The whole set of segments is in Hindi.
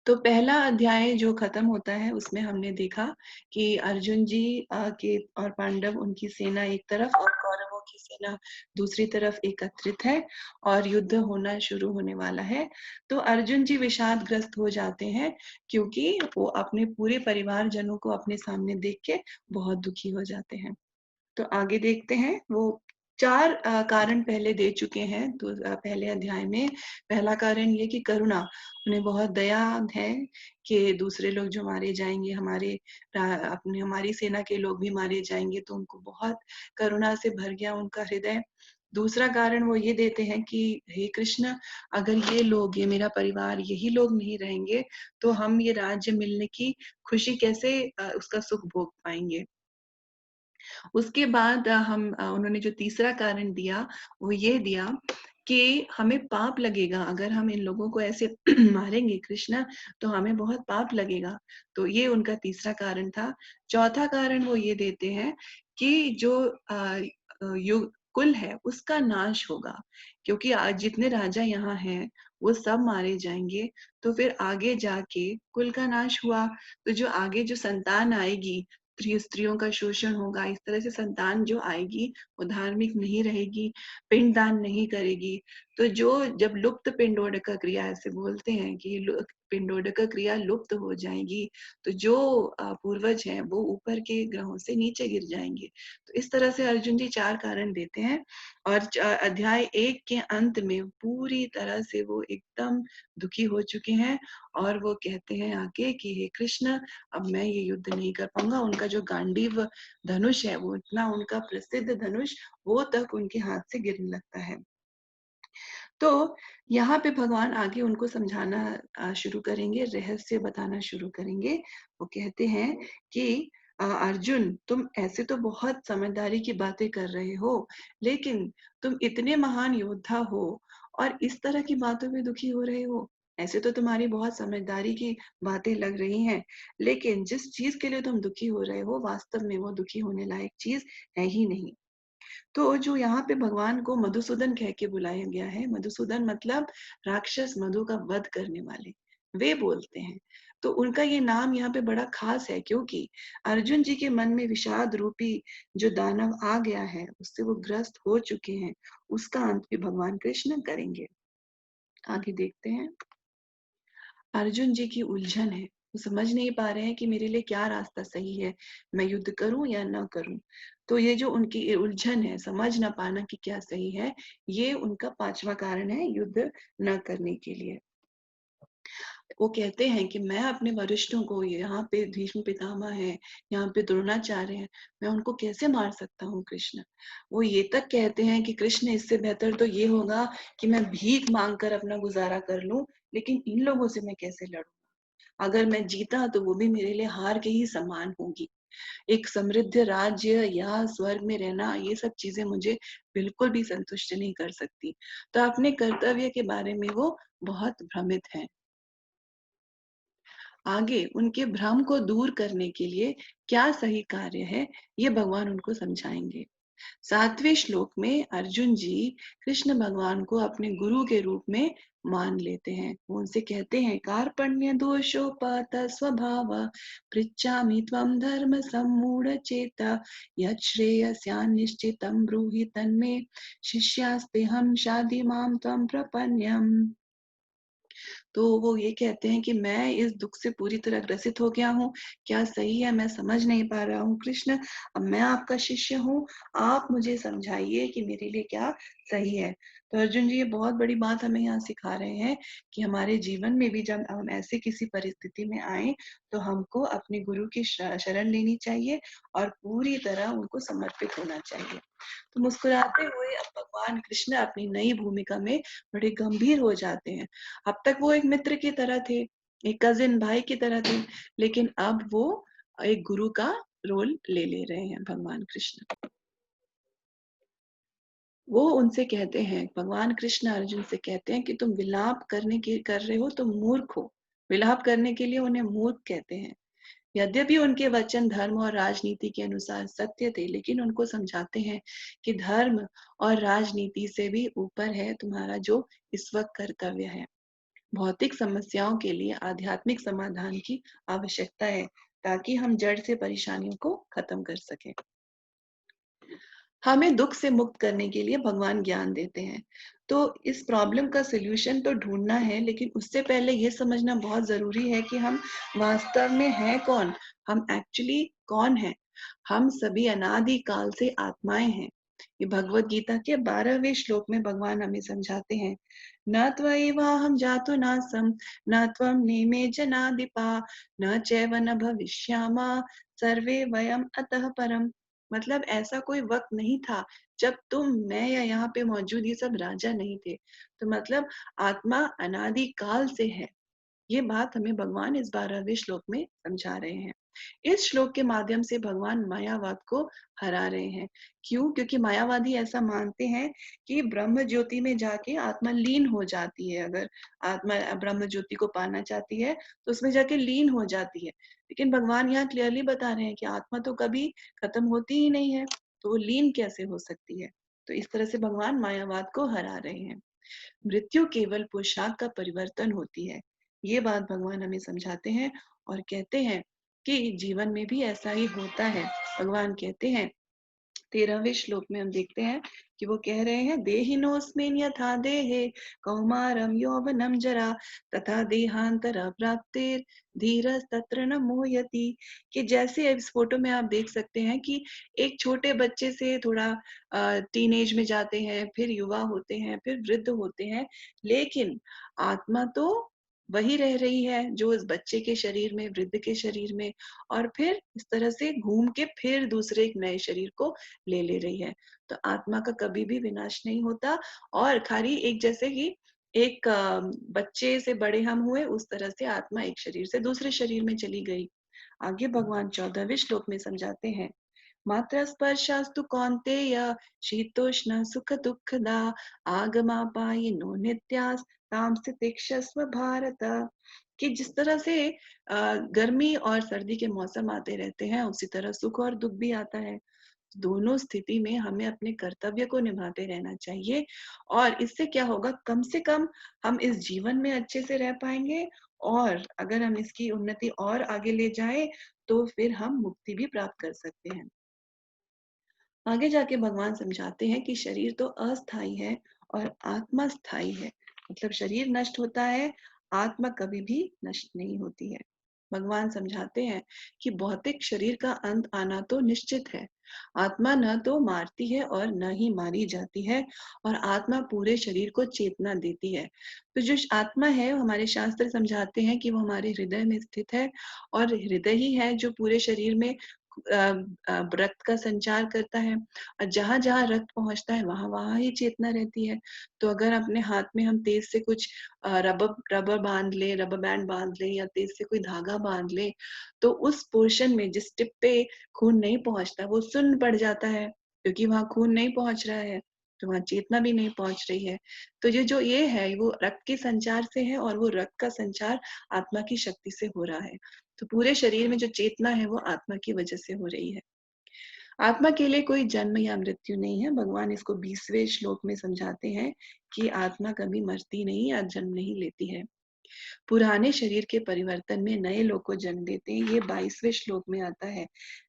तो पहला अध्याय जो खत्म होता है उसमें हमने देखा कि अर्जुन जी के और पांडव उनकी सेना एक तरफ और कौरवों की सेना दूसरी तरफ एकत्रित है और युद्ध होना शुरू होने वाला है। तो अर्जुन जी विषादग्रस्त हो जाते हैं क्योंकि वो अपने पूरे परिवारजनों को अपने सामने देख के बहुत दुखी हो जाते हैं। तो आगे देखते हैं, वो 4 कारण पहले दे चुके हैं। तो पहले अध्याय में पहला कारण ये कि करुणा, उन्हें बहुत दया है कि दूसरे लोग जो मारे जाएँगे, हमारी सेना के लोग भी मारे जाएँगे, तो उनको बहुत करुणा से भर गया उनका हृदय। दूसरा कारण वो ये देते हैं कि हे कृष्ण, अगर ये मेरा परिवार, यही लोग नहीं रहेंगे, तो हम ये राज्य मिलने की खुशी कैसे उसका सुख भोग पाएँगे। उसके बाद उन्होंने जो तीसरा कारण दिया, वो ये दिया कि हमें पाप लगेगा अगर हम इन लोगों को ऐसे मारेंगे कृष्ण, तो हमें बहुत पाप लगेगा। तो ये उनका तीसरा कारण था। चौथा कारण वो ये देते हैं कि जो कुल है उसका नाश होगा, क्योंकि आज जितने राजा यहाँ हैं, वो सब मारे जाएँगे, तो फिर आगे जाके कुल का नाश हुआ, तो जो आगे जो संतान आएगी, स्त्रियों का शोषण होगा। इस तरह से संतान जो आएगी वो धार्मिक नहीं रहेगी, पिंडदान नहीं करेगी। तो जब लुप्त पिंडोदका क्रिया, ऐसे बोलते हैं कि पिंडोदका क्रिया लुप्त हो जाएगी, तो जो पूर्वज हैं वो ऊपर के ग्रहों से नीचे गिर जाएंगे। तो इस तरह से अर्जुन जी 4 कारण देते हैं और अध्याय 1 के अंत में पूरी तरह से वो एकदम दुखी हो चुके हैं और वो कहते हैं आके कि हे कृष्ण, अब मैं ये युद्ध नहीं कर पाऊँगा। उनका जो गांडीव धनुष है, वो इतना उनका प्रसिद्ध धनुष, वो तक उनके हाथ से गिरने लगता है। तो यहाँ पे भगवान आगे उनको समझाना शुरू करेंगे, रहस्य बताना शुरू करेंगे। वो कहते हैं कि अर्जुन, तुम ऐसे तो बहुत समझदारी की बातें कर रहे हो, लेकिन तुम इतने महान योद्धा हो और इस तरह की बातों में दुखी हो रहे हो। ऐसे तो तुम्हारी बहुत समझदारी की बातें लग रही हैं, लेकिन जिस चीज़ के लिए तुम दुखी हो रहे हो, वास्तव में वो दुखी होने लायक चीज़ है ही नहीं। तो जो यहाँ पे भगवान को मधुसूदन कह के बुलाया गया है, मधुसूदन मतलब राक्षस मधु का वध करने वाले, वे बोलते हैं। तो उनका ये नाम यहाँ पे बड़ा खास है, क्योंकि अर्जुन जी के मन में विषाद रूपी जो दानव आ गया है, उससे वो ग्रस्त हो चुके हैं। उसका अंत भी भगवान कृष्ण करेंगे। आगे देखते हैं। अर्जुन जी की उलझन है, वो समझ नहीं पा रहे हैं कि मेरे लिए क्या रास्ता सही है, मैं युद्ध करूं या न करूं। तो ये जो उनकी उलझन है, समझ ना पाना कि क्या सही है, ये उनका 5वां कारण है युद्ध न करने के लिए। वो कहते हैं कि मैं अपने वरिष्ठों को, यहाँ पे भीष्म पितामह है, यहाँ पे द्रोणाचार्य है, मैं उनको कैसे मार सकता हूँ कृष्ण। वो ये तक कहते हैं कि कृष्ण, इससे बेहतर तो ये होगा कि मैं भीख मांग कर अपना गुजारा कर लूं, लेकिन इन लोगों से मैं कैसे लड़ूं। अगर मैं जीता तो वो भी मेरे लिए हार के ही समान होगी। एक समृद्ध राज्य या स्वर्ग में रहना, ये सब चीजें मुझे बिल्कुल भी संतुष्ट नहीं कर सकती। तो अपने कर्तव्य के बारे में वो बहुत भ्रमित हैं। आगे उनके भ्रम को दूर करने के लिए क्या सही कार्य है, ये भगवान उनको समझाएंगे। 7वें श्लोक में अर्जुन जी कृष्ण भगवान को अपने गुरु के रूप में मान लेते हैं। वो उनसे कहते हैं, कार्पण्य दोषोपहत स्वभाव, पृच्छामि त्वं धर्म सम्मूढ़ चेता, यत् श्रेयस्यान् निश्चितं ब्रूहि तन्मे, शिष्यास्तेहं शाधि मां त्वं प्रपन्नम्। तो वो ये कहते हैं कि मैं इस दुख से पूरी तरह ग्रसित हो गया हूँ, क्या सही है मैं समझ नहीं पा रहा हूँ कृष्ण, अब मैं आपका शिष्य हूँ, आप मुझे समझाइए कि मेरे लिए क्या सही है। तो अर्जुन जी ये बहुत बड़ी बात हमें यहाँ सिखा रहे हैं कि हमारे जीवन में भी जब हम ऐसे किसी परिस्थिति में आए, तो हमको अपने गुरु की शरण लेनी चाहिए और पूरी तरह उनको समर्पित होना चाहिए। तो मुस्कुराते हुए अब भगवान कृष्ण अपनी नई भूमिका में बड़े गंभीर हो जाते हैं। अब तक वो एक मित्र की तरह थे, एक कजिन भाई की तरह थे, लेकिन अब वो एक गुरु का रोल ले रहे हैं भगवान कृष्ण। वो उनसे कहते हैं, भगवान कृष्ण अर्जुन से कहते हैं कि तुम विलाप कर रहे हो, तुम मूर्ख हो। विलाप करने के लिए उन्हें मूर्ख कहते हैं। यद्यपि उनके वचन धर्म और राजनीति के अनुसार सत्य थे, लेकिन उनको समझाते हैं कि धर्म और राजनीति से भी ऊपर है तुम्हारा जो इस वक्त कर्तव्य है। भौतिक समस्याओं के लिए आध्यात्मिक समाधान की आवश्यकता है, ताकि हम जड़ से परेशानियों को खत्म कर सकें। हमें दुःख से मुक्त करने के लिए भगवान ज्ञान देते हैं। तो इस प्रॉब्लम का सॉल्यूशन तो ढूँढना है, लेकिन उससे पहले ये समझना बहुत ज़रूरी है कि हम वास्तव में हैं कौन? हम एक्चुअली कौन हैं? हम सभी अनादि काल से आत्माएँ हैं। ये भगवद गीता के 12वें श्लोक में भगवान हमें समझाते हैं, न त्वयैवाहं जातो नासं, न त्वं नेमे जनाधिपा, न चैव न भविष्यामः, सर्वे वयम् अतः परम्। मतलब ऐसा कोई वक़्त नहीं था जब तुम, मैं या यहाँ पे मौजूद ये सब राजा नहीं थे। तो मतलब आत्मा अनादि काल से है। ये बात हमें भगवान इस 12वें श्लोक में समझा रहे हैं। इस श्लोक के माध्यम से भगवान मायावाद को हरा रहे हैं। क्यों? क्योंकि मायावादी ऐसा मानते हैं कि ब्रह्म ज्योति में जाके आत्मा लीन हो जाती है। अगर आत्मा ब्रह्म ज्योति को पाना चाहती है, तो उसमें जाके लीन हो जाती है। लेकिन भगवान यहाँ क्लियरली बता रहे हैं कि आत्मा तो कभी खत्म होती ही नहीं है, तो वो लीन कैसे हो सकती है? तो इस तरह से भगवान मायावाद को हरा रहे हैं। मृत्यु केवल पोशाक का परिवर्तन होती है। ये बात भगवान हमें समझाते हैं और कहते हैं कि जीवन में भी ऐसा ही होता है। भगवान कहते हैं 13वें श्लोक में हम देखते हैं कि वो कह रहे हैं, देहिनोऽस्मिन् यथा देहे कौमारं यौवनं जरा तथा देहांतर प्राप्तिर धीरस्तत्र न मोहयति। कि जैसे इस फोटो में आप देख सकते हैं कि एक छोटे बच्चे से थोड़ा टीनेज में जाते हैं, फिर युवा होते हैं, फिर वृद्ध होते हैं, लेकिन आत्मा तो वही रह रही है जो इस बच्चे के शरीर में, वृद्ध के शरीर में, और फिर इस तरह से घूम के फिर दूसरे एक नए शरीर को ले रही है। तो आत्मा का कभी भी विनाश नहीं होता, और खाली एक जैसे कि एक बच्चे से बड़े हम हुए, उस तरह से आत्मा एक शरीर से दूसरे शरीर में चली गई। आगे भगवान 14वें श्लोक में समझाते हैं, मात्र स्पर्शास्तु कौन्तेय शीतोष्ण सुख दुःखदा आगमापायिनो नित्यास् तां स्थितिक्षस्व भारत। कि जिस तरह से गर्मी और सर्दी के मौसम आते रहते हैं, उसी तरह सुख और दुःख भी आता है। दोनों स्थिति में हमें अपने कर्तव्य को निभाते रहना चाहिए, और इससे क्या होगा, कम से कम हम इस जीवन में अच्छे से रह पाएंगे, और अगर हम इसकी उन्नति और आगे ले जाएं, तो फिर हम मुक्ति भी प्राप्त कर सकते हैं। आगे जाके भगवान समझाते हैं कि शरीर तो अस्थाई है और आत्मा स्थाई है। मतलब शरीर नष्ट होता है, आत्मा कभी भी नष्ट नहीं होती है। भगवान समझाते हैं कि भौतिक शरीर का अंत आना तो निश्चित है। आत्मा न तो मारती है और न ही मारी जाती है, और आत्मा पूरे शरीर को चेतना देती है। तो जो आत्मा है, वो हमारे शास्त्र समझाते हैं कि वो हमारे हृदय में स्थित है, और हृदय ही है जो पूरे शरीर में रक्त का संचार करता है, और जहाँ-जहाँ रक्त पहुँचता है, वहाँ-वहाँ ही चेतना रहती है। तो अगर अपने हाथ में हम तेज से कुछ रबर रबर बाँध लें, रबर बैंड बाँध लें, या तेज से कोई धागा बाँध लें, तो उस पोर्शन में जिस टिप पे खून नहीं पहुँचता, वो सुन्न पड़ जाता है, क्योंकि वहाँ खून नहीं पहुँच रहा है, तो वहाँ चेतना भी नहीं पहुँच रही है। तो ये है, वो रक्त के संचार से है, और वो रक्त का संचार आत्मा की शक्ति से हो रहा है। तो पूरे शरीर में जो चेतना है, वो आत्मा की वजह से हो रही है। आत्मा के लिए कोई जन्म या मृत्यु नहीं है। भगवान इसको 20वें श्लोक में समझाते हैं कि आत्मा कभी मरती नहीं या जन्म नहीं लेती है। पुराने शरीर के परिवर्तन में नए लोग को जन्म देते हैं, ये 22वें श्लोक में आता है।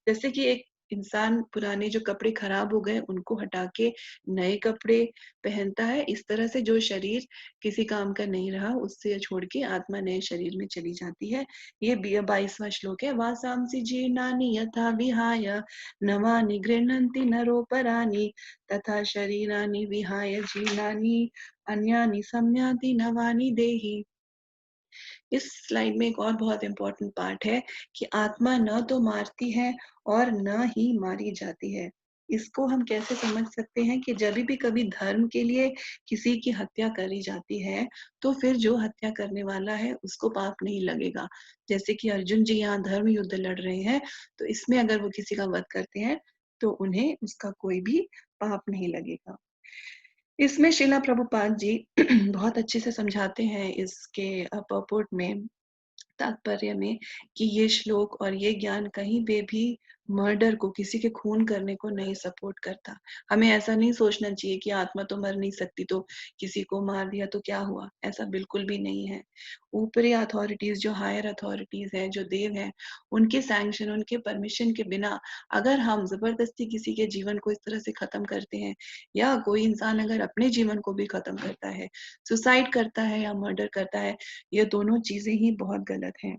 जैसे कि एक इंसान पुराने जो कपड़े खराब हो गए, उनको हटा के नए कपड़े पहनता है, इस तरह से जो शरीर किसी काम का नहीं रहा, उससे छोड़ के आत्मा नए शरीर में चली जाती है। ये 22वां श्लोक है। वासांसि जीर्णानि यथा विहाय नवानि गृह्णन्ति नरोपराणि तथा शरीराणि विहाय जीर्णानि अन्यानि संयाति नवानि देहि। इस स्लाइड में एक और बहुत इंपॉर्टेंट पार्ट है कि आत्मा न तो मारती है और न ही मारी जाती है। इसको हम कैसे समझ सकते हैं कि जब भी कभी धर्म के लिए किसी की हत्या करी जाती है, तो फिर जो हत्या करने वाला है उसको पाप नहीं लगेगा। जैसे कि अर्जुन जी यहाँ धर्म युद्ध लड़ रहे हैं, तो इसमें अगर वो किसी का वध करते हैं, तो उन्हें उसका कोई भी पाप नहीं लगेगा। इसमें श्रीला प्रभुपाद जी बहुत अच्छे से समझाते हैं इसके पurport में, तात्पर्य में, कि ये श्लोक और ये ज्ञान कहीं पे भी मर्डर को, किसी के खून करने को नहीं सपोर्ट करता। हमें ऐसा नहीं सोचना चाहिए कि आत्मा तो मर नहीं सकती, तो किसी को मार दिया तो क्या हुआ? ऐसा बिल्कुल भी नहीं है। ऊपरी अथॉरिटीज़, जो हायर अथॉरिटीज़ हैं, जो देव हैं, उनके सैंक्शन, उनके परमिशन के बिना अगर हम ज़बरदस्ती किसी के जीवन को इस तरह से ख़त्म करते हैं, या कोई इंसान अगर अपने जीवन को भी ख़त्म करता है, सुसाइड करता है या मर्डर करता है, ये दोनों चीज़ें ही बहुत गलत हैं।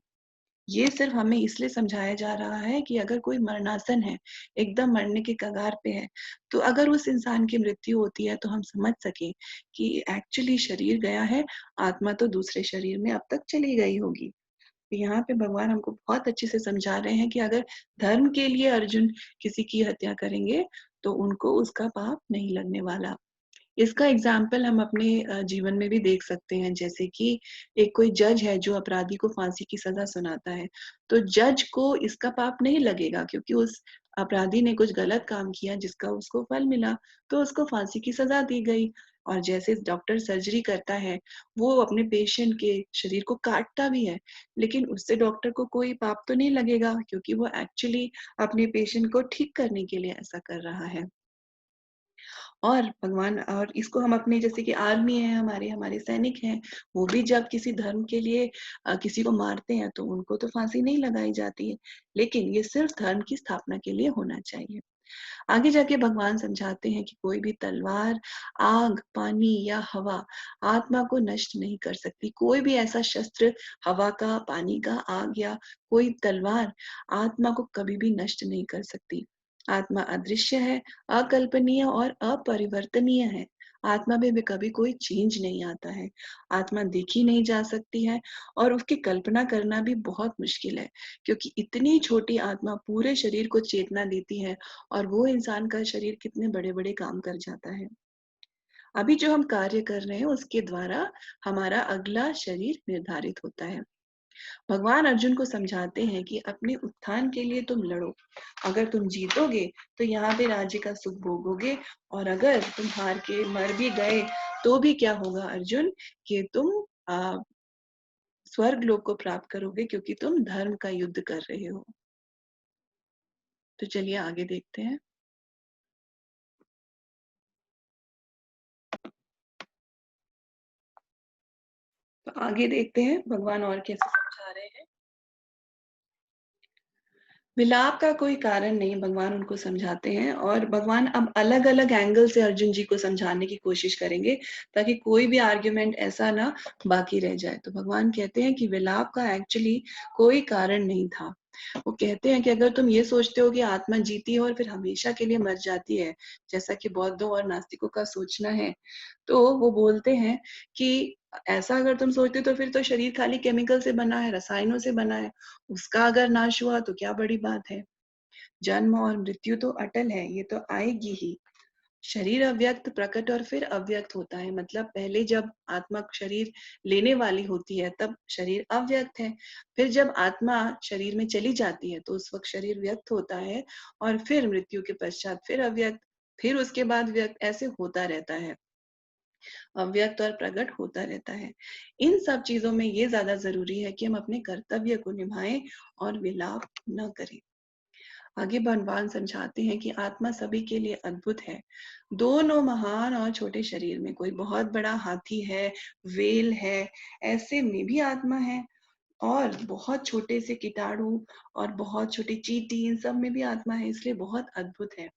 ये सिर्फ हमें इसलिए समझाया जा रहा है कि अगर कोई मरणासन है, एकदम मरने के कगार पे है, तो अगर उस इंसान की मृत्यु होती है तो हम समझ सकें कि एक्चुअली शरीर गया है, आत्मा तो दूसरे शरीर में अब तक चली गई होगी। तो यहाँ पे भगवान हमको बहुत अच्छे से समझा रहे हैं कि अगर धर्म के लिए अर्जुन किसी की हत्या करेंगे, तो उनको उसका पाप नहीं लगने वाला। इसका एग्ज़ाम्पल हम अपने जीवन में भी देख सकते हैं, जैसे कि एक कोई जज है जो अपराधी को फांसी की सज़ा सुनाता है, तो जज को इसका पाप नहीं लगेगा, क्योंकि उस अपराधी ने कुछ गलत काम किया जिसका उसको फल मिला, तो उसको फांसी की सज़ा दी गई। और जैसे डॉक्टर सर्जरी करता है, वो अपने पेशेंट के शरीर को काटता भी है, लेकिन उससे डॉक्टर को कोई पाप तो नहीं लगेगा, क्योंकि वो एक्चुअली अपने पेशेंट को ठीक करने के लिए ऐसा कर रहा है। और भगवान, और इसको हम अपने, जैसे कि आर्मी है हमारे, हमारे सैनिक हैं, वो भी जब किसी धर्म के लिए किसी को मारते हैं तो उनको तो फांसी नहीं लगाई जाती है, लेकिन ये सिर्फ धर्म की स्थापना के लिए होना चाहिए। आगे जाके भगवान समझाते हैं कि कोई भी तलवार, आग, पानी या हवा आत्मा को नष्ट नहीं कर सकती। कोई भी ऐसा शस्त्र, हवा का, पानी का, आग या कोई तलवार आत्मा को कभी भी नष्ट नहीं कर सकती। आत्मा अदृश्य है, अकल्पनीय और अपरिवर्तनीय है। आत्मा में भी कभी कोई चेंज नहीं आता है। आत्मा देखी नहीं जा सकती है और उसकी कल्पना करना भी बहुत मुश्किल है, क्योंकि इतनी छोटी आत्मा पूरे शरीर को चेतना देती है, और वो इंसान का शरीर कितने बड़े-बड़े काम कर जाता है। अभी जो हम कार्य कर रहे हैं उसके द्वारा हमारा अगला शरीर निर्धारित होता है। भगवान अर्जुन को समझाते हैं कि अपने उत्थान के लिए तुम लड़ो। अगर तुम जीतोगे तो यहाँ पे राज्य का सुख भोगोगे, और अगर तुम हार के मर भी गए तो भी क्या होगा अर्जुन, कि तुम स्वर्ग लोक को प्राप्त करोगे, क्योंकि तुम धर्म का युद्ध कर रहे हो। तो चलिए आगे देखते हैं। तो आगे देखते हैं भगवान और कैसे समझा रहे हैं। विलाप का कोई कारण नहीं, भगवान उनको समझाते हैं, और भगवान अब अलग-अलग एंगल से अर्जुन जी को समझाने की कोशिश करेंगे, ताकि कोई भी आर्गुमेंट ऐसा ना बाकी रह जाए। तो भगवान कहते हैं कि विलाप का एक्चुअली कोई कारण नहीं था। वो कहते हैं कि अगर तुम ये सोचते हो कि आत्मा जीती है और फिर हमेशा के लिए मर जाती है, जैसा कि बौद्धों और नास्तिकों का सोचना है, तो वो बोलते हैं कि ऐसा अगर तुम सोचते हो तो फिर तो शरीर खाली केमिकल से बना है, रसायनों से बना है। उसका अगर नाश हुआ तो क्या बड़ी बात है। जन्म और मृत्यु तो अटल है, ये तो आएगी ही। शरीर अव्यक्त, प्रकट और फिर अव्यक्त होता है। मतलब पहले जब आत्मा शरीर लेने वाली होती है तब शरीर अव्यक्त है। फिर जब आत्मा शरीर में चली जाती है तो उस वक्त शरीर व्यक्त होता है, और फिर मृत्यु के पश्चात फिर अव्यक्त, फिर उसके बाद व्यक्त, ऐसे होता रहता है। अव्यक्त और प्रकट होता रहता है। इन सब चीजों में ये ज्यादा जरूरी है कि हम अपने कर्तव्य को निभाएं और विलाप न करें। आगे भगवान समझाते हैं कि आत्मा सभी के लिए अद्भुत है। दोनों महान और छोटे शरीर में, कोई बहुत बड़ा हाथी है, वेल है, ऐसे में भी आत्मा है, और बहुत छोटे से कीटाणु और बहुत छोटी चींटी, इन सब में भी आत्मा है, इसलिए बहुत अद्भुत है।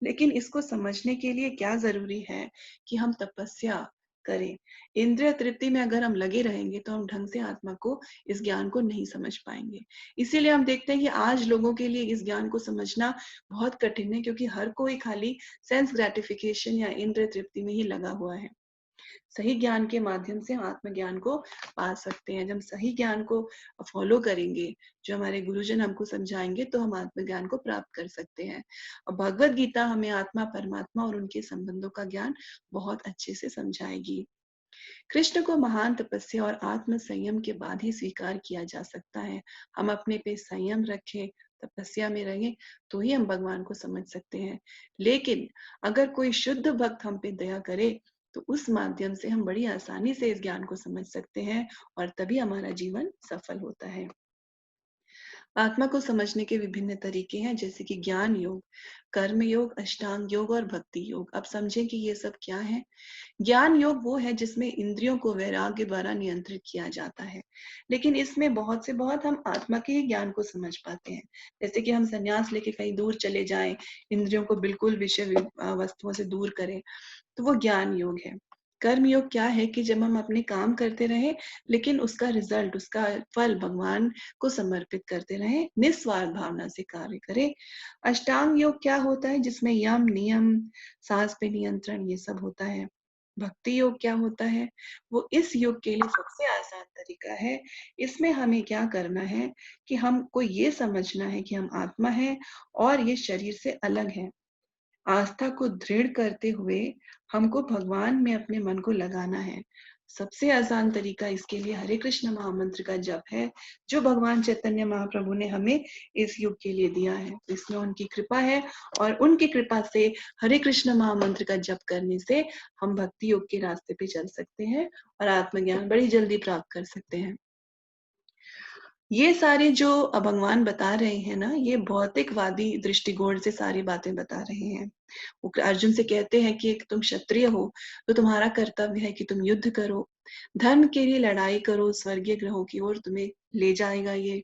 लेकिन इसको समझने के लिए क्या ज़रूरी है कि हम तपस्या करें। इंद्रिय तृप्ति में अगर हम लगे रहेंगे तो हम ढंग से आत्मा को, इस ज्ञान को नहीं समझ पाएँगे। इसीलिए हम देखते हैं कि आज लोगों के लिए इस ज्ञान को समझना बहुत कठिन है, क्योंकि हर कोई खाली सेंस ग्रैटिफिकेशन या इंद्रिय तृप्ति में ही लगा हुआ है। सही ज्ञान के माध्यम से हम आत्मज्ञान को पा सकते हैं। जब हम सही ज्ञान को फॉलो करेंगे, जो हमारे गुरुजन हमको समझाएंगे, तो हम आत्मज्ञान को प्राप्त कर सकते हैं। और भगवत गीता हमें आत्मा, परमात्मा और उनके संबंधों का ज्ञान बहुत अच्छे से समझाएगी। कृष्ण को महान तपस्या और आत्म संयम के बाद ही स्वीकार किया जा सकता है। हम अपने पे संयम रखें, तपस्या में रहें, तो ही हम भगवान को समझ सकते हैं। लेकिन अगर कोई शुद्ध भक्त हम पे दया करे, तो उस माध्यम से हम बड़ी आसानी से इस ज्ञान को समझ सकते हैं, और तभी हमारा जीवन सफल होता है। आत्मा को समझने के विभिन्न तरीके हैं, जैसे कि ज्ञान योग, कर्म योग, अष्टांग योग और भक्ति योग। अब समझें कि ये सब क्या है। ज्ञान योग वो है जिसमें इंद्रियों को वैराग्य द्वारा नियंत्रित किया जाता है, लेकिन इसमें बहुत से बहुत हम आत्मा के ही ज्ञान को समझ पाते हैं। जैसे कि हम संन्यास लेके कहीं दूर चले जाएं, इंद्रियों को बिल्कुल वस्तुओं से दूर करें, तो वो ज्ञान योग है। कर्म योग क्या है कि जब हम अपने काम करते रहें, लेकिन उसका रिजल्ट, उसका फल भगवान को समर्पित करते रहें, निस्वार्थ भावना से कार्य करें। अष्टांग योग क्या होता है, जिसमें यम, नियम, सांस पे नियंत्रण, ये सब होता है। भक्ति योग क्या होता है, वो इस योग के लिए सबसे आसान तरीका है। इसमें हमें क्या करना है कि हमको ये समझना है कि हम आत्मा है और ये शरीर से अलग है। आस्था को दृढ़ करते हुए हमको भगवान में अपने मन को लगाना है। सबसे आसान तरीका इसके लिए हरे कृष्ण महामंत्र का जप है, जो भगवान चैतन्य महाप्रभु ने हमें इस युग के लिए दिया है। इसमें उनकी कृपा है, और उनकी कृपा से हरे कृष्ण महामंत्र का जप करने से हम भक्ति योग के रास्ते पे चल सकते हैं और आत्मज्ञान बड़ी जल्दी प्राप्त कर सकते हैं। ये सारे जो भगवान बता रहे हैं ना, ये भौतिकवादी दृष्टिकोण से सारी बातें बता रहे हैं। वो अर्जुन से कहते हैं कि तुम क्षत्रिय हो, तो तुम्हारा कर्तव्य है कि तुम युद्ध करो, धर्म के लिए लड़ाई करो, स्वर्गीय ग्रहों की ओर तुम्हें ले जाएगा ये।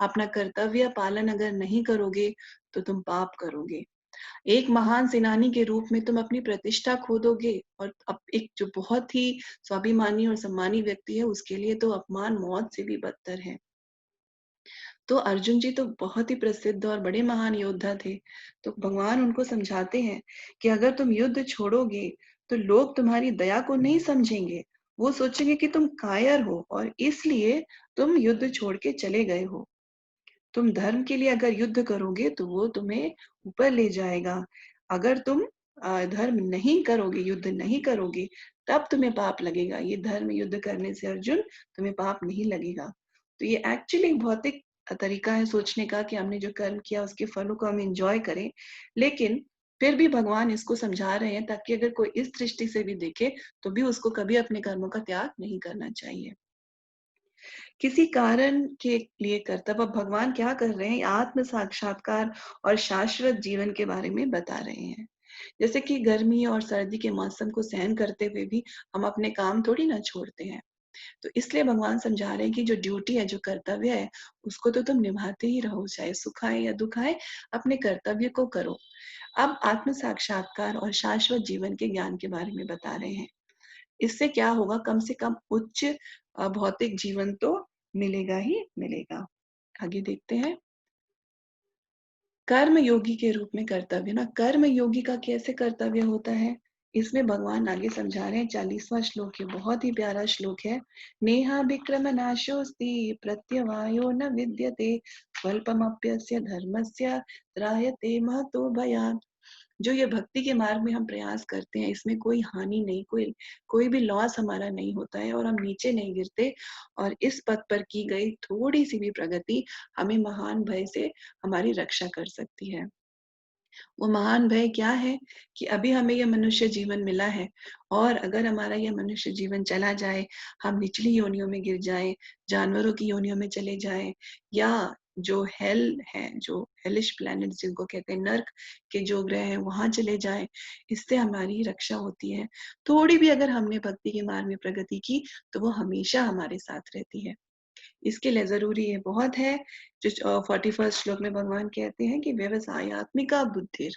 अपना कर्तव्य पालन अगर नहीं करोगे तो तुम पाप करोगे। एक महान सेनानी के रूप में तुम अपनी प्रतिष्ठा खो दोगे, और अब एक जो बहुत ही स्वाभिमानी और सम्मानी व्यक्ति है, उसके लिए तो अपमान मौत से भी बदतर है। तो अर्जुन जी तो बहुत ही प्रसिद्ध और बड़े महान योद्धा थे। तो भगवान उनको समझाते हैं कि अगर तुम युद्ध छोड़ोगे तो लोग तुम्हारी दया को नहीं समझेंगे। वो सोचेंगे कि तुम कायर हो, और इसलिए तुम युद्ध छोड़ के चले गए हो। तुम धर्म के लिए अगर युद्ध करोगे तो वो तुम्हें ऊपर ले जाएगा। अगर तुम धर्म नहीं करोगे, युद्ध नहीं करोगे, तब तुम्हें पाप लगेगा। ये धर्म युद्ध करने से अर्जुन तुम्हें पाप नहीं लगेगा। तो ये एक्चुअली भौतिक तरीका है सोचने का कि हमने जो कर्म किया उसके फलों को हम एंजॉय करें, लेकिन फिर भी भगवान इसको समझा रहे हैं ताकि अगर कोई इस दृष्टि से भी देखे तो भी उसको कभी अपने कर्मों का त्याग नहीं करना चाहिए, किसी कारण के लिए कर्तव्य। अब भगवान क्या कर रहे हैं, आत्म साक्षात्कार और शाश्वत जीवन के बारे में बता रहे हैं। जैसे कि गर्मी और सर्दी के मौसम को सहन करते हुए भी हम अपने काम थोड़ी ना छोड़ते हैं। तो इसलिए भगवान समझा रहे हैं कि जो ड्यूटी है, जो कर्तव्य है, उसको तो तुम निभाते ही रहो, चाहे सुख आए या दुख आए, अपने कर्तव्य को करो। अब आत्म साक्षात्कार और शाश्वत जीवन के ज्ञान के बारे में बता रहे हैं। इससे क्या होगा, कम से कम उच्च भौतिक जीवन तो मिलेगा ही मिलेगा। आगे देखते हैं। कर्म योगी के रूप में कर्तव्य ना, कर्म योगी का कैसे कर्तव्य होता है, इसमें भगवान आगे समझा रहे हैं। 40वां श्लोक है, बहुत ही प्यारा श्लोक है। नेहा विक्रम नाशोस्ति प्रत्यवायो न विद्यते स्वल्पमप्यस्य धर्मस्य त्रायते महतो भयात्। जो ये भक्ति के मार्ग में हम प्रयास करते हैं, इसमें कोई हानि नहीं, कोई भी लॉस हमारा नहीं होता है, और हम नीचे नहीं गिरते। और इस पथ पर की गई थोड़ी सी भी प्रगति हमें महान भय से हमारी रक्षा कर सकती है। वो महान भय क्या है कि अभी हमें यह मनुष्य जीवन मिला है, और अगर हमारा यह मनुष्य जीवन चला जाए, हम निचली योनियों में गिर जाएं, जानवरों की योनियों में चले जाएं, या जो हेल है, जो हेलिश प्लैनेट जिनको कहते हैं, नर्क के जो ग्रह हैं, वहां चले जाएं, इससे हमारी रक्षा होती है। थोड़ी भी अगर हमने भक्ति के मार्ग में प्रगति की, तो वो हमेशा हमारे साथ रहती है। इसके लिए जरूरी है, बहुत है। जो 41 श्लोक में भगवान कहते हैं कि व्यवसायत्मिका बुद्धिर,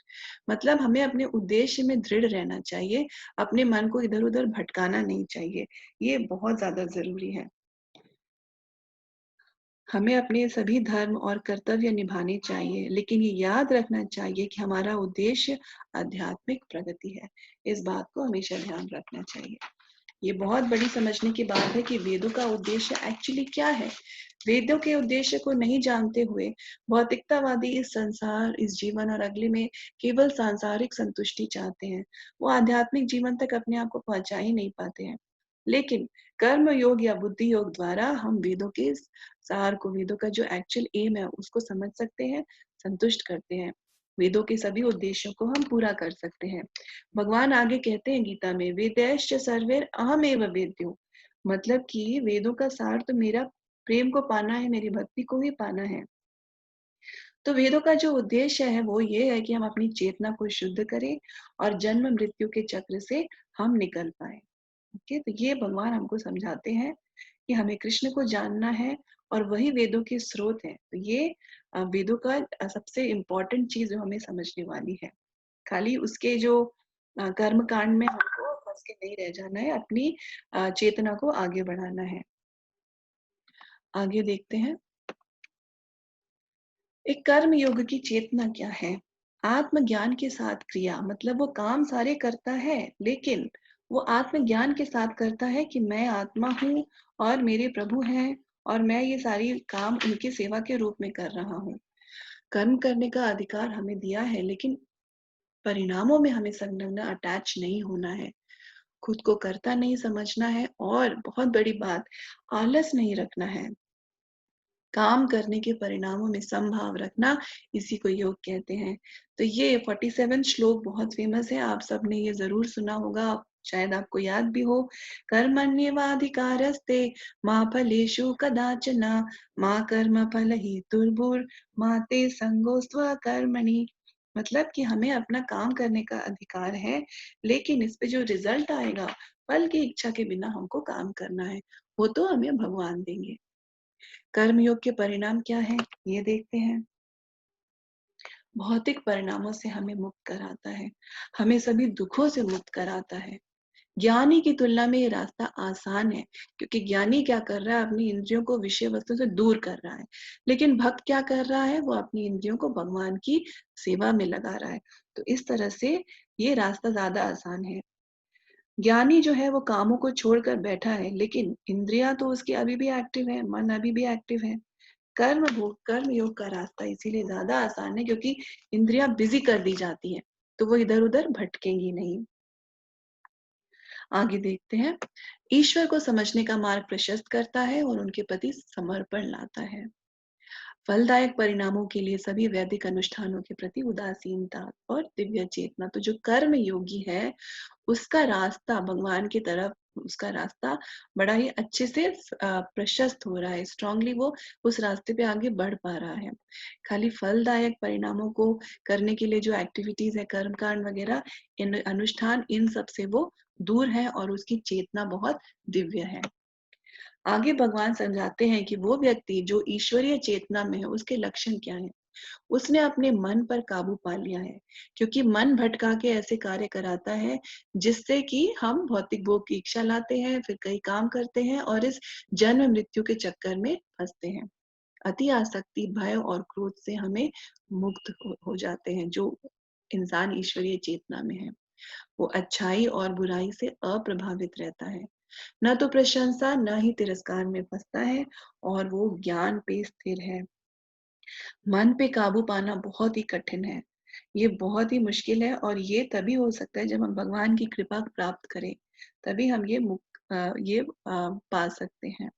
मतलब हमें अपने उद्देश्य में दृढ़ रहना चाहिए, अपने मन को इधर उधर भटकाना नहीं चाहिए। ये बहुत ज्यादा जरूरी है। हमें अपने सभी धर्म और कर्तव्य निभाने चाहिए, लेकिन ये याद रखना चाहिए कि हमारा उद्देश्य आध्यात्मिक प्रगति है। इस बात को हमेशा ध्यान रखना चाहिए। ये बहुत बड़ी समझने की बात है कि वेदों का उद्देश्य एक्चुअली क्या है। वेदों के उद्देश्य को नहीं जानते हुए भौतिकतावादी इस संसार, इस जीवन और अगले में केवल सांसारिक संतुष्टि चाहते हैं। वो आध्यात्मिक जीवन तक अपने आप को पहुंचा ही नहीं पाते हैं। लेकिन कर्म योग या बुद्धि योग द्वारा हम वेदों के सार को, वेदों का जो एक्चुअल एम है, उसको समझ सकते हैं, संतुष्ट करते हैं। वेदों के सभी उद्देश्यों को हम पूरा कर सकते हैं। भगवान आगे कहते हैं गीता में, वेदैश्च सर्वैर अहमेव वेद्यो, मतलब कि वेदों का सार तो मेरा प्रेम को पाना है, मेरी भक्ति को ही पाना है। तो वेदों का जो उद्देश्य है वो ये है कि हम अपनी चेतना को शुद्ध करें और जन्म मृत्यु के चक्र से हम निकल पाए। ओके, तो ये भगवान हमको समझाते हैं कि हमें कृष्ण को जानना है और वही वेदों के स्रोत हैं। तो ये वेदों का सबसे इम्पोर्टेंट चीज जो हमें समझने वाली है। खाली उसके जो कर्म कांड में हमको फंस के नहीं रह जाना है, अपनी चेतना को आगे बढ़ाना है। आगे देखते हैं, एक कर्म योग की चेतना क्या है? आत्मज्ञान के साथ क्रिया, मतलब वो काम सारे करता है, लेकिन वो आत्मज्ञान के साथ करता है कि मैं आत्मा हूँ और मेरे प्रभु हैं और मैं ये सारी काम उनकी सेवा के रूप में कर रहा हूँ। कर्म करने का अधिकार हमें दिया है, लेकिन परिणामों में हमें संलग्न अटैच नहीं होना है। खुद को कर्ता नहीं समझना है और बहुत बड़ी बात, आलस नहीं रखना है। काम करने के परिणामों में समभाव रखना, इसी को योग कहते हैं। तो ये 47 श्लोक बहुत फेमस है, आप सबने ये जरूर सुना होगा, शायद आपको याद भी हो। कर्मण्येवाधिकारस्ते मा फलेषु कदाचन मा कर्म फल हेतुर्भुर् मा ते संगोस्त्व कर्मणि। मतलब कि हमें अपना काम करने का अधिकार है, लेकिन इस पे जो रिजल्ट आएगा, फल की इच्छा के बिना हमको काम करना है, वो तो हमें भगवान देंगे। कर्मयोग के परिणाम क्या है, ये देखते हैं। भौतिक परिणामों से हमें मुक्त कराता है, हमें सभी दुखों से मुक्त कराता है। ज्ञानी की तुलना में ये रास्ता आसान है, क्योंकि ज्ञानी क्या कर रहा है, अपनी इंद्रियों को विषय वस्तु से दूर कर रहा है। लेकिन भक्त क्या कर रहा है, वो अपनी इंद्रियों को भगवान की सेवा में लगा रहा है। तो इस तरह से ये रास्ता ज्यादा आसान है। ज्ञानी जो है वो कामों को छोड़कर बैठा है, लेकिन इंद्रियां तो उसकी अभी भी एक्टिव है, मन अभी भी एक्टिव है। कर्म योग का रास्ता इसीलिए ज्यादा आसान है, क्योंकि इंद्रियां बिजी कर दी जाती हैं, तो वो इधर उधर भटकेंगी नहीं। आगे देखते हैं, ईश्वर को समझने का मार्ग प्रशस्त करता है और उनके प्रति समर्पण लाता है। फलदायक परिणामों के लिए सभी वैदिक अनुष्ठानों के प्रति उदासीनता और दिव्य चेतना। तो जो कर्म योगी है, उसका रास्ता भगवान की तरफ, उसका रास्ता बड़ा ही अच्छे से प्रशस्त हो रहा है, स्ट्रांगली वो उस रास्ते पे आगे बढ़ पा रहा है। खाली फलदायक परिणामों को करने के लिए जो एक्टिविटीज है, कर्म कांड वगैरह, इन अनुष्ठान, इन सब से वो दूर है और उसकी चेतना बहुत दिव्य है। आगे भगवान समझाते हैं कि वो व्यक्ति जो ईश्वरीय चेतना में है, उसके लक्षण क्या है। उसने अपने मन पर काबू पा लिया है, क्योंकि मन भटका के ऐसे कार्य कराता है जिससे कि हम भौतिक भोग की इच्छा लाते हैं, फिर कई काम करते हैं और इस जन्म मृत्यु के चक्कर में फंसते हैं। अति आसक्ति, भय और क्रोध से हमें मुक्त हो जाते हैं। जो इंसान ईश्वरीय चेतना में है, वो अच्छाई और बुराई से अप्रभावित रहता है, न तो प्रशंसा न ही तिरस्कार में फंसता है, और वो ज्ञान पे स्थिर है। मन पे काबू पाना बहुत ही कठिन है, ये बहुत ही मुश्किल है, और ये तभी हो सकता है जब हम भगवान की कृपा प्राप्त करें, तभी हम ये पा सकते हैं।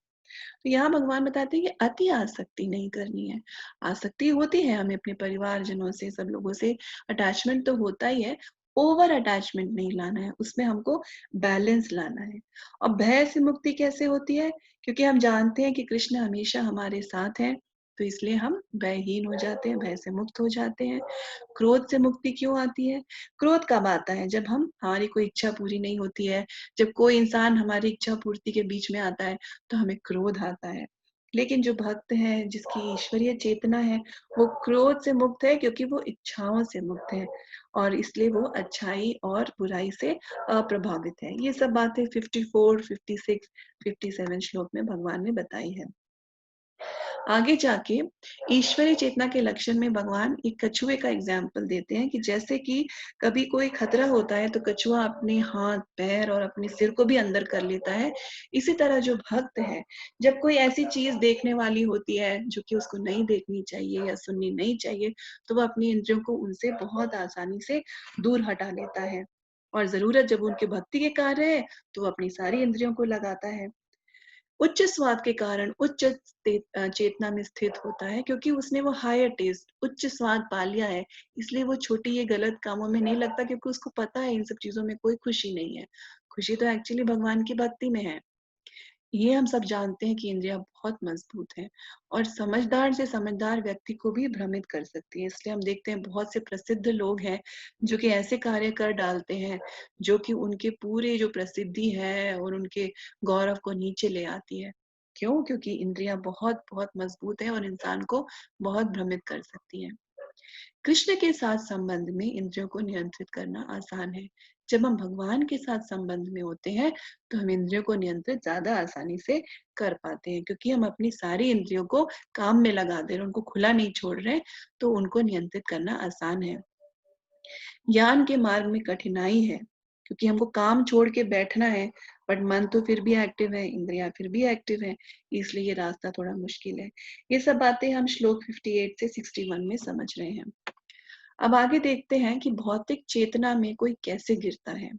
तो यहाँ भगवान बताते हैं कि अति आसक्ति नहीं करनी है। आसक्ति होती है, हमें अपने परिवारजनों से, सब लोगों से अटैचमेंट तो होता ही है, ओवर अटैचमेंट नहीं लाना है, उसमें हमको बैलेंस लाना है। और भय से मुक्ति कैसे होती है, क्योंकि हम जानते हैं कि कृष्ण हमेशा हमारे साथ हैं, तो इसलिए हम भयहीन हो जाते हैं, भय से मुक्त हो जाते हैं। क्रोध से मुक्ति क्यों आती है? क्रोध कब आता है? जब हम हमारी कोई इच्छा पूरी नहीं होती है, जब कोई इंसान हमारी इच्छा पूर्ति के बीच में आता है, तो हमें क्रोध आता है। लेकिन जो भक्त है, जिसकी ईश्वरीय चेतना है, वो क्रोध से मुक्त है, क्योंकि वो इच्छाओं से मुक्त है, और इसलिए वो अच्छाई और बुराई से अप्रभावित है। ये सब बातें 54, 56, 57 श्लोक में भगवान ने बताई है। आगे जाके ईश्वरीय चेतना के लक्षण में भगवान एक कछुए का एग्जाम्पल देते हैं, कि जैसे कि कभी कोई खतरा होता है तो कछुआ अपने हाथ, पैर और अपने सिर को भी अंदर कर लेता है। इसी तरह जो भक्त है, जब कोई ऐसी चीज देखने वाली होती है जो कि उसको नहीं देखनी चाहिए या सुननी नहीं चाहिए, तो वह अपनी इंद्रियों को उनसे बहुत आसानी से दूर हटा लेता है, और जरूरत जब उनके भक्ति के कार्य है, तो वो अपनी सारी इंद्रियों को लगाता है। उच्च स्वाद के कारण उच्च चेतना में स्थित होता है, क्योंकि उसने वो हायर टेस्ट, उच्च स्वाद पा लिया है, इसलिए वो छोटी ये गलत कामों में नहीं लगता, क्योंकि उसको पता है इन सब चीजों में कोई खुशी नहीं है। खुशी तो एक्चुअली भगवान की भक्ति में है। ये हम सब जानते हैं कि इंद्रियाँ बहुत मजबूत हैं और समझदार से समझदार व्यक्ति को भी भ्रमित कर सकती है। इसलिए हम देखते हैं बहुत से प्रसिद्ध लोग हैं जो कि ऐसे कार्य कर डालते हैं जो कि उनके पूरे जो प्रसिद्धि है और उनके गौरव को नीचे ले आती है। क्यों? क्योंकि इंद्रियाँ बहुत मजबूत हैं और इंसान को बहुत भ्रमित कर सकती हैं। कृष्ण के साथ संबंध में इंद्रियों को नियंत्रित करना आसान है। जब हम भगवान के साथ संबंध में होते हैं तो हम इंद्रियों को नियंत्रित ज्यादा आसानी से कर पाते हैं, क्योंकि हम अपनी सारी इंद्रियों को काम में लगा दे रहे हैं, उनको खुला नहीं छोड़ रहे, तो उनको नियंत्रित करना आसान है। ज्ञान के मार्ग में कठिनाई है क्योंकि हमको काम छोड़ के बैठना है, बट मन तो फिर भी एक्टिव है, इंद्रियां फिर भी एक्टिव है, इसलिए ये रास्ता थोड़ा मुश्किल है। ये सब बातें हम श्लोक 58 से 61 में समझ रहे हैं। अब आगे देखते हैं कि भौतिक चेतना में कोई कैसे गिरता है।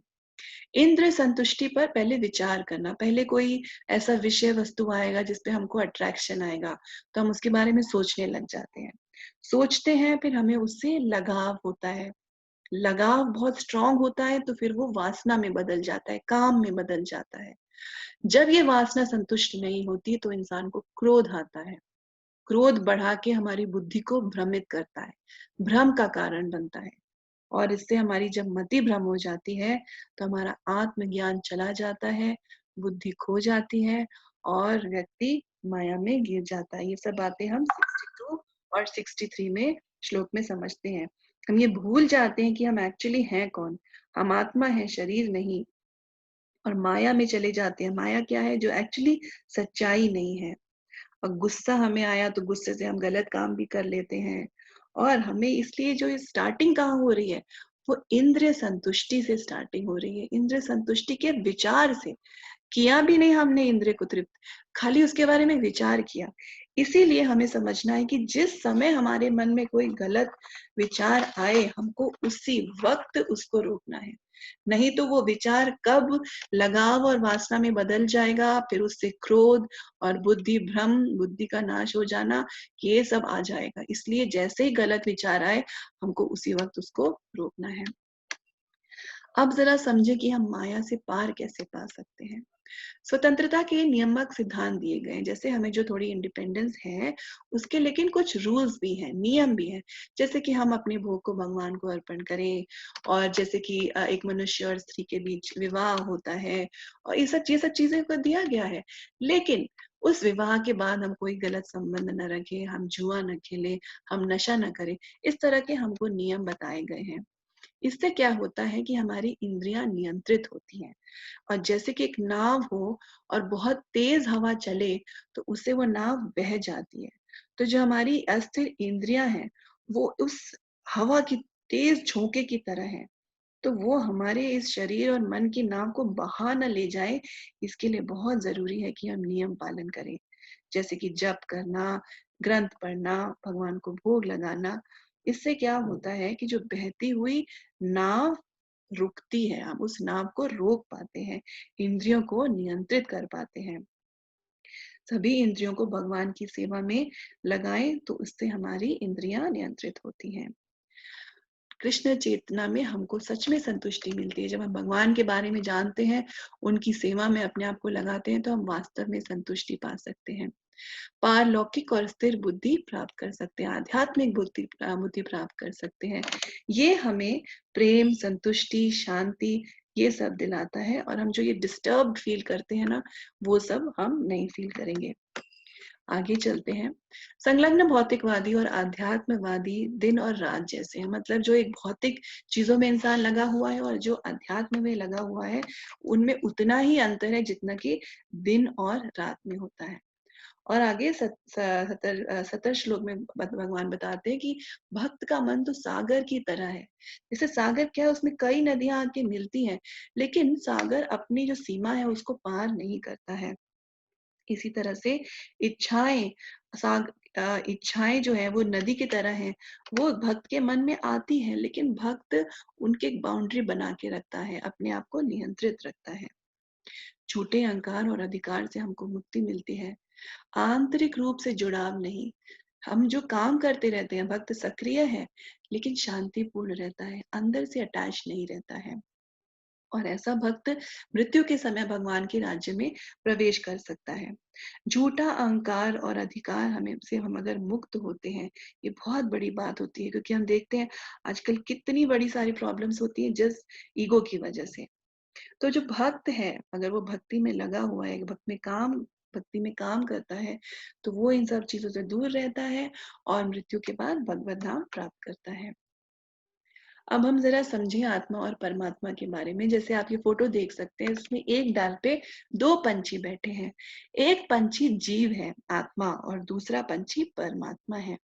इंद्र संतुष्टि पर पहले विचार करना, पहले कोई ऐसा विषय वस्तु आएगा जिसपे हमको अट्रैक्शन आएगा तो हम उसके बारे में सोचने लग जाते हैं, सोचते हैं, फिर हमें उससे लगाव होता है। लगाव बहुत स्ट्रांग होता है तो फिर वो वासना में बदल जाता है, काम में बदल जाता है। जब ये वासना संतुष्ट नहीं होती तो इंसान को क्रोध आता है। क्रोध बढ़ा के हमारी बुद्धि को भ्रमित करता है, भ्रम का कारण बनता है, और इससे हमारी जब मति भ्रम हो जाती है तो हमारा आत्मज्ञान चला जाता है, बुद्धि खो जाती है और व्यक्ति माया में गिर जाता है। ये सब बातें हम 62 और 63 में श्लोक में समझते हैं। हम ये भूल जाते हैं कि हम एक्चुअली हैं कौन। हम आत्मा है, शरीर नहीं, और माया में चले जाते हैं। माया क्या है? जो एक्चुअली सच्चाई नहीं है। और गुस्सा हमें आया तो गुस्से से हम गलत काम भी कर लेते हैं, और हमें इसलिए जो स्टार्टिंग कहाँ हो रही है, वो इंद्रिय संतुष्टि से स्टार्टिंग हो रही है, इंद्रिय संतुष्टि के विचार से। किया भी नहीं हमने इंद्रिय को तृप्त, खाली उसके बारे में विचार किया। इसीलिए हमें समझना है कि जिस समय हमारे मन में कोई गलत विचार आए, हमको उसी वक्त उसको रोकना है। नहीं तो वो विचार कब लगाव और वासना में बदल जाएगा, फिर उससे क्रोध और बुद्धि भ्रम, बुद्धि का नाश हो जाना, ये सब आ जाएगा। इसलिए जैसे ही गलत विचार आए, हमको उसी वक्त उसको रोकना है। अब जरा समझे कि हम माया से पार कैसे पा सकते हैं। स्वतंत्रता के नियामक सिद्धांत दिए गए हैं, जैसे हमें जो थोड़ी इंडिपेंडेंस है उसके लेकिन कुछ रूल्स भी हैं, नियम भी हैं। जैसे कि हम अपने भोग को भगवान को अर्पण करें, और जैसे कि एक मनुष्य और स्त्री के बीच विवाह होता है, और ये सब चीजें को दिया गया है। लेकिन उस विवाह के बाद हम कोई गलत संबंध न रखें, हम जुआ न खेलें, हम नशा न करें, इस तरह के हमको नियम बताए गए हैं। इससे क्या होता है कि हमारी इंद्रियां नियंत्रित होती हैं। और जैसे कि एक नाव हो और बहुत तेज हवा चले तो उससे वो नाव बह जाती है। तो जो हमारी अस्थिर इंद्रियां हैं वो उस हवा की तेज झोंके की तरह है, तो वो हमारे इस शरीर और मन की नाव को बहा न ले जाए, इसके लिए बहुत जरूरी है कि हम नियम पालन करें। जैसे कि जप करना, ग्रंथ पढ़ना, भगवान को भोग लगाना। इससे क्या होता है कि जो बहती हुई नाव रुकती है, हम उस नाव को रोक पाते हैं, इंद्रियों को नियंत्रित कर पाते हैं। सभी इंद्रियों को भगवान की सेवा में लगाएं तो उससे हमारी इंद्रियां नियंत्रित होती हैं। कृष्ण चेतना में हमको सच में संतुष्टि मिलती है। जब हम भगवान के बारे में जानते हैं, उनकी सेवा में अपने आप को लगाते हैं, तो हम वास्तव में संतुष्टि पा सकते हैं, पारलौकिक और स्थिर बुद्धि प्राप्त कर सकते हैं, आध्यात्मिक बुद्धि बुद्धि प्राप्त कर सकते हैं। ये हमें प्रेम, संतुष्टि, शांति, ये सब दिलाता है, और हम जो ये डिस्टर्ब फील करते हैं ना, वो सब हम नहीं फील करेंगे। आगे चलते हैं। संलग्न भौतिकवादी और आध्यात्मवादी दिन और रात जैसे हैं। मतलब जो एक भौतिक चीजों में इंसान लगा हुआ है और जो अध्यात्म में लगा हुआ है, उनमें उतना ही अंतर है जितना कि दिन और रात में होता है। और आगे 70 श्लोक में भगवान बताते हैं कि भक्त का मन तो सागर की तरह है। जैसे सागर क्या है, उसमें कई नदियां आके मिलती हैं, लेकिन सागर अपनी जो सीमा है उसको पार नहीं करता है। इसी तरह से इच्छाएं, इच्छाएं जो है वो नदी की तरह हैं। वो भक्त के मन में आती हैं, लेकिन भक्त उनके एक बाउंड्री बना के रखता है, अपने आप को नियंत्रित रखता है। झूठे अहंकार और अधिकार से हमको मुक्ति मिलती है, आंतरिक रूप से जुड़ाव नहीं। हम जो काम करते रहते हैं, भक्त सक्रिय है लेकिन शांतिपूर्ण रहता है, अंदर से अटैच नहीं रहता है। और ऐसा भक्त मृत्यु के समय भगवान के राज्य में प्रवेश कर सकता है। झूठा अहंकार और अधिकार हमें से हम अगर मुक्त होते हैं, ये बहुत बड़ी बात होती है, क्योंकि हम देखते हैं आजकल कितनी बड़ी सारी प्रॉब्लम्स होती हैं जस्ट ईगो की वजह से। तो जो भक्त है, अगर वो भक्ति में लगा हुआ है, भक्ति में काम करता है, तो वो इन सब चीज़ों से दूर रहता है और मृत्यु के बाद भगवत धाम प्राप्त करता है। अब हम ज़रा समझें आत्मा और परमात्मा के बारे में। जैसे आप ये फ़ोटो देख सकते हैं, इसमें एक डाल पे 2 पंछी बैठे हैं। एक पंछी जीव है, आत्मा, और दूसरा पंछी परमात्मा है।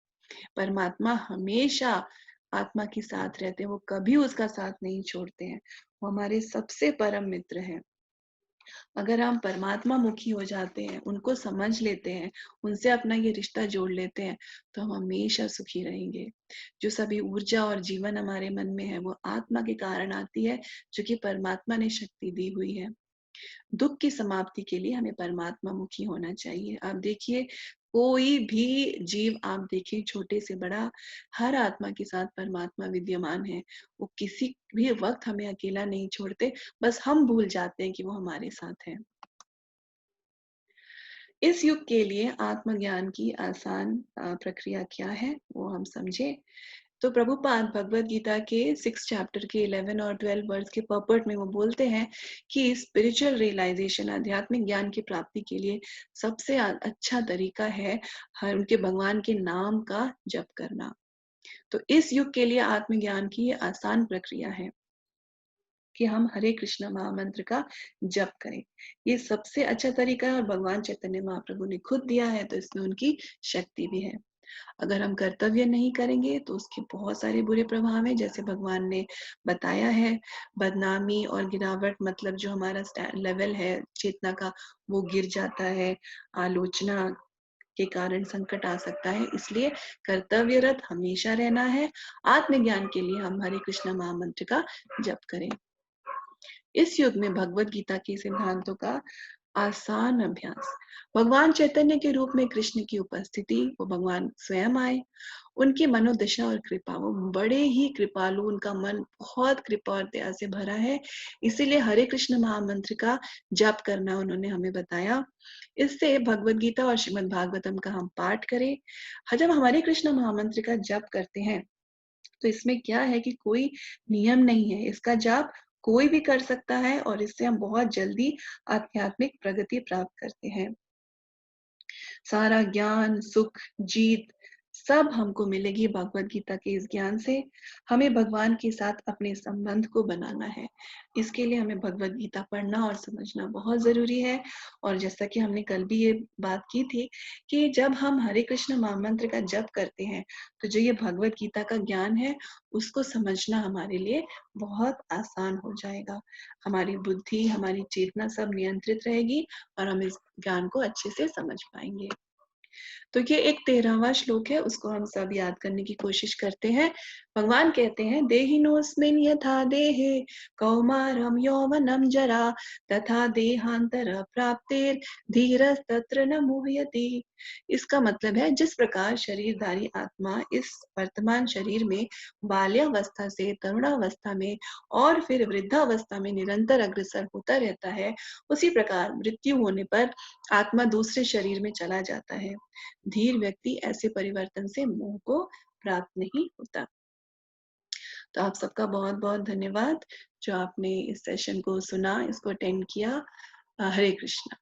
परमात्मा हमेशा आत्मा के साथ रहते हैं, वो कभी उसका साथ नहीं छोड़ते हैं। वो हमारे सबसे परम मित्र हैं। अगर हम परमात्मा मुखी हो जाते हैं, उनको समझ लेते हैं, उनसे अपना ये रिश्ता जोड़ लेते हैं, तो हम हमेशा सुखी रहेंगे। जो सभी ऊर्जा और जीवन हमारे मन में है, वो आत्मा के कारण आती है, जो कि परमात्मा ने शक्ति दी हुई है। दुःख की समाप्ति के लिए हमें परमात्मा मुखी होना चाहिए। आप देखिए, कोई भी जीव आप देखिए, छोटे से बड़ा, हर आत्मा के साथ परमात्मा विद्यमान है। वो किसी भी वक़्त हमें अकेला नहीं छोड़ते, बस हम भूल जाते हैं कि वो हमारे साथ हैं। इस युग के लिए आत्मज्ञान की आसान प्रक्रिया क्या है, वो हम समझें। तो प्रभुपाद भगवद गीता के 6 चैप्टर के 11 और 12 वर्ड्स के पर्पट में वो बोलते हैं कि स्पिरिचुअल रियलाइजेशन, आध्यात्मिक ज्ञान की प्राप्ति के लिए सबसे अच्छा तरीका है हर उनके भगवान के नाम का जप करना। तो इस युग के लिए आत्मज्ञान की ये आसान प्रक्रिया है कि हम हरे कृष्ण महामंत्र का जप करें। ये सबसे अच्छा तरीका है और भगवान चैतन्य महाप्रभु ने खुद दिया है, तो इसमें उनकी शक्ति भी है। अगर हम कर्तव्य नहीं करेंगे तो उसके बहुत सारे बुरे प्रभाव हैं, जैसे भगवान ने बताया है। बदनामी और गिरावट, मतलब जो हमारा लेवल है चेतना का, वो गिर जाता है। आलोचना के कारण संकट आ सकता है, इसलिए कर्तव्यरत हमेशा रहना है। आत्मज्ञान के लिए हम हरे कृष्ण महामंत्र का जप करें। इस युग में भगवत गीता के सिद्धांतों का आसान अभ्यास। भगवान चैतन्य के रूप में कृष्ण की उपस्थिति, वो भगवान स्वयं आए। उनकी मनोदशा और कृपा, वो बड़े ही कृपालु, उनका मन बहुत कृपा और दया से भरा है। इसीलिए हरे कृष्ण महामंत्र का जप करना उन्होंने हमें बताया। इससे भगवत गीता और श्रीमद् भागवतम का हम पाठ करें। जब हम हरे कृष्ण महामंत्र का जप करते हैं, तो इसमें क्या है कि कोई नियम नहीं है, इसका जाप कोई भी कर सकता है और इससे हम बहुत जल्दी आध्यात्मिक प्रगति प्राप्त करते हैं। सारा ज्ञान, सुख, जीत सब हमको मिलेगी भगवत गीता के इस ज्ञान से। हमें भगवान के साथ अपने संबंध को बनाना है। इसके लिए हमें भगवत गीता पढ़ना और समझना बहुत ज़रूरी है। और जैसा कि हमने कल भी ये बात की थी कि जब हम हरे कृष्ण महामंत्र का जप करते हैं, तो जो ये भगवत गीता का ज्ञान है, उसको समझना हमारे लिए बहुत आसान हो जाएगा। हमारी बुद्धि, हमारी चेतना सब नियंत्रित रहेगी और हम इस ज्ञान को अच्छे से समझ पाएँगे। तो ये एक 13वां श्लोक है, उसको हम सब याद करने की कोशिश करते हैं। भगवान कहते हैं, देहिनोऽस्मिन् यथा देहे कौमारं यौवनं जरा तथा देहांतर प्राप्तेर धीरस्तत्र न मुह्यति। इसका मतलब है, जिस प्रकार शरीरधारी आत्मा इस वर्तमान शरीर में बाल्यावस्था से तरुणावस्था में और फिर वृद्धावस्था में निरंतर अग्रसर होता रहता है, उसी प्रकार मृत्यु होने पर आत्मा दूसरे शरीर में चला जाता है। धीर व्यक्ति ऐसे परिवर्तन से मोह को प्राप्त नहीं होता। तो आप सबका बहुत-बहुत धन्यवाद, जो आपने इस सेशन को सुना, इसको अटेंड किया। हरे कृष्णा।